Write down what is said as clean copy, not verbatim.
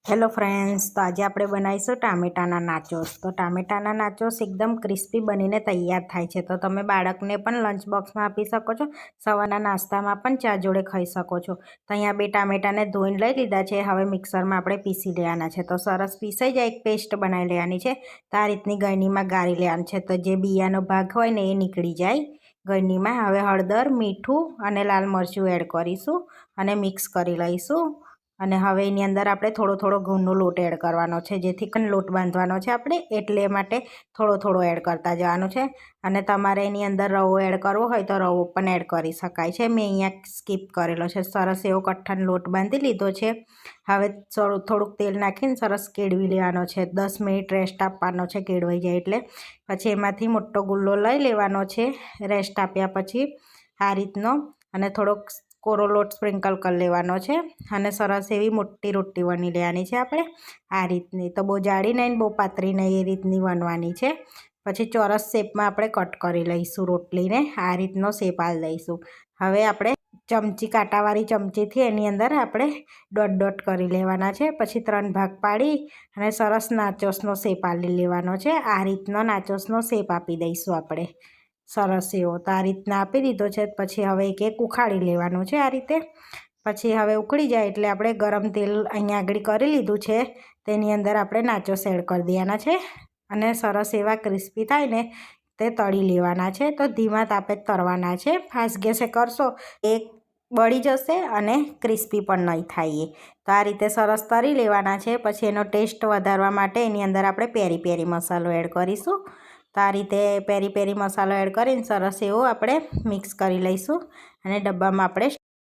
Hello friends, તો આજે આપણે બનાવીશું ટામેટાના નાચોસ. તો ટામેટાના નાચોસ એકદમ ક્રિસ્પી બનીને તૈયાર થાય છે. તો તમે બાળકને પણ લંચ બોક્સમાં આપી શકો છો, સવારના નાસ્તામાં પણ ચા જોડે ખાઈ શકો છો. તો અહીંયા 2 ટામેટાને ધોઈને લઈ લીધા છે. હવે મિક્સરમાં આપણે પીસી લેવાના છે. તો સરસ પીસાઈ જાય એક પેસ્ટ બનાવી લેવાની છે. તો આ રીતની ગળણીમાં ગાળી લેવાનું છે, તો જે બિયાનો ભાગ હોય ને એ નીકળી જાય ગળણીમાં. હવે હળદર, મીઠું અને લાલ મરચું એડ કરીશું અને મિક્સ કરી લઈશું. અને હવે એની અંદર આપણે થોડો ઘઉંનો લોટ એડ કરવાનો છે, જેથી કરીને લોટ બાંધવાનો છે આપણે, એટલે માટે થોડો એડ કરતા જવાનું છે. અને તમારે એની અંદર રવો એડ કરવો હોય તો રવો પણ એડ કરી શકાય છે. મેં અહીંયા સ્કીપ કરેલો છે. સરસ એવો કઠણ લોટ બાંધી લીધો છે. હવે થોડુંક તેલ નાખીને સરસ કેળવી લેવાનો છે. 10 મિનિટ રેસ્ટ આપવાનો છે, કેળવાઈ જાય એટલે. પછી એમાંથી મોટો ગુલ્લો લઈ લેવાનો છે રેસ્ટ આપ્યા પછી, આ રીતનો. અને થોડોક કોરો લોટ સ્પ્રિંકલ કરી લેવાનો છે. અને સરસ એવી મોટી રોટી વણી લેવાની છે આપણે, આ રીતની. તો બહુ જાડી નહીં, બહુ પાતળી નહીં, એ રીતની વણવાની છે. પછી ચોરસ શેપમાં આપણે કટ કરી લઈશું રોટલીને, આ રીતનો શેપ આપી દઈશું. હવે આપણે ચમચી, કાંટાવાળી ચમચીથી એની અંદર આપણે ડોટ કરી લેવાના છે. પછી 3 ભાગ પાડી અને સરસ નાચોસનો શેપ આપી લેવાનો છે. આ રીતનો નાચોસનો શેપ આપી દઈશું આપણે, સરસ એવો. તો આ રીતના આપી દીધો છે. પછી હવે એક ઉખાડી લેવાનું છે આ રીતે. પછી હવે ઉકળી જાય એટલે આપણે ગરમ તેલ અહીંયા આગળ કરી લીધું છે, તેની અંદર આપણે નાચોસ એડ કરી દેવાના છે. અને સરસ એવા ક્રિસ્પી થાય ને તે તળી લેવાના છે. તો ધીમા તાપે જ તળવાના છે. ફાસ્ટ ગેસે કરશો એક બળી જશે અને ક્રિસ્પી પણ નહીં થાય એ. તો આ રીતે સરસ તળી લેવાના છે. પછી એનો ટેસ્ટ વધારવા માટે એની અંદર આપણે પેરી પેરી મસાલો એડ કરીશું. તો આ રીતે પેરી પેરી મસાલો એડ કરીને સરસ એવો આપણે મિક્સ કરી લઈશું અને ડબ્બામાં આપણે